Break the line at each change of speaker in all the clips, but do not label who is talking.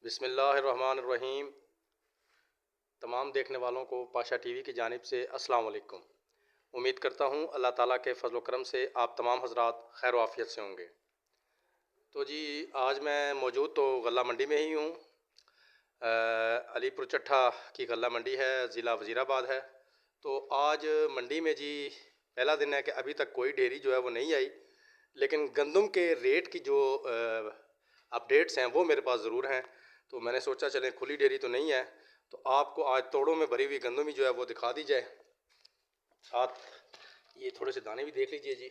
बिस्मिल्लाहिर्रहमानिर्रहीम। तमाम देखने वालों को पाशा टीवी की जानिब से अस्सलाम वालेकुम। उम्मीद करता हूँ अल्लाह ताला के फजल करम से आप तमाम हजरात खैर आफियत से होंगे। तो जी आज मैं मौजूद तो गल्ला मंडी में ही हूँ। अलीपुर चट्ठा की गल्ला मंडी है, ज़िला वज़ीराबाद है। तो आज मंडी में जी पहला दिन है कि अभी तक कोई डेयरी जो है वो नहीं आई, लेकिन गंदम के रेट की जो अपडेट्स हैं वो मेरे पास ज़रूर हैं। तो मैंने सोचा चलें, खुली डेयरी तो नहीं है तो आपको आज तोड़ों में भरी हुई गंदम ही जो है वो दिखा दी जाए। आप ये थोड़े से दाने भी देख लीजिए जी।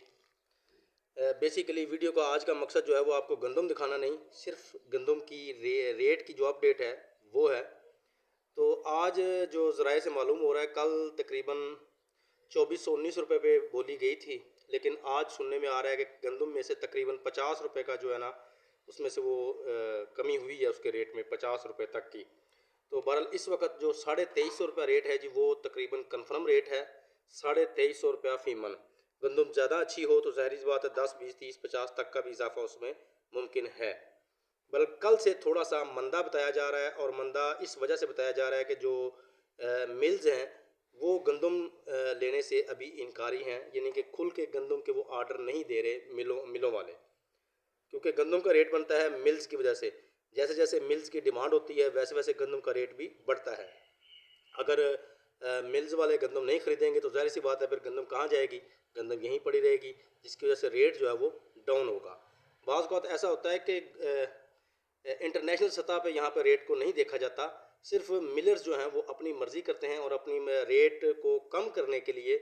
बेसिकली वीडियो का आज का मकसद जो है वो आपको गंदम दिखाना नहीं, सिर्फ गंदम की रेट की जो अपडेट है वो है। तो आज जो ज़राए से मालूम हो रहा है, कल तकरीबन 2419 रुपये पे बोली गई थी, लेकिन आज सुनने में आ रहा है कि गंदम में से तकरीबन 50 रुपये का जो है ना, उसमें से वो कमी हुई है उसके रेट में 50 रुपये तक की। तो बहरहाल इस वक्त जो 2350 रुपया रेट है जी, वो तकरीबन कन्फर्म रेट है। 2350 रुपया फ़ीमन। गंदम ज़्यादा अच्छी हो तो ज़ाहिर सी बात है 10, 20, 30, 50 तक का भी इजाफा उसमें मुमकिन है। बल्कि कल से थोड़ा सा मंदा बताया जा रहा है, और मंदा इस वजह से बताया जा रहा है कि जो मिल्स हैं वो गंदम लेने से अभी इनकारी हैं, यानी कि खुल के गंदम के वो आर्डर नहीं दे रहे मिलों वाले, क्योंकि गंदम का रेट बनता है मिल्स की वजह से। जैसे जैसे मिल्स की डिमांड होती है वैसे वैसे गंदम का रेट भी बढ़ता है। अगर मिल्स वाले गंदम नहीं खरीदेंगे तो ज़ाहिर सी बात है फिर गंदम कहाँ जाएगी, गंदम यहीं पड़ी रहेगी, जिसकी वजह से रेट जो है वो डाउन होगा। बाज़ औक़ात ऐसा होता है कि इंटरनेशनल सतह पे यहाँ पर रेट को नहीं देखा जाता, सिर्फ मिलर्स जो हैं वो अपनी मर्ज़ी करते हैं और अपनी रेट को कम करने के लिए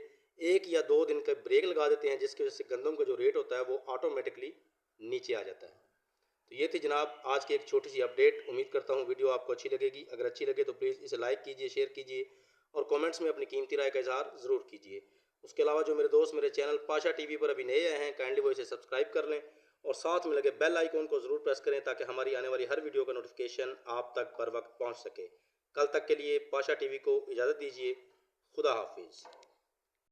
1 या 2 दिन का ब्रेक लगा देते हैं, जिसकी वजह से गंदम का जो रेट होता है वो ऑटोमेटिकली नीचे आ जाता है। तो ये थी जनाब आज की एक छोटी सी अपडेट। उम्मीद करता हूँ वीडियो आपको अच्छी लगेगी। अगर अच्छी लगे तो प्लीज़ इसे लाइक कीजिए, शेयर कीजिए और कमेंट्स में अपनी कीमती राय का इजहार ज़रूर कीजिए। उसके अलावा जो मेरे दोस्त मेरे चैनल पाशा टीवी पर अभी नए आए हैं, काइंडली वो इसे सब्सक्राइब कर लें और साथ में लगे बेल आइकॉन को ज़रूर प्रेस करें ताकि हमारी आने वाली हर वीडियो का नोटिफिकेशन आप तक बर वक्त पहुँच सके। कल तक के लिए पाशा टीवी को इजाज़त दीजिए। खुदा हाफिज़।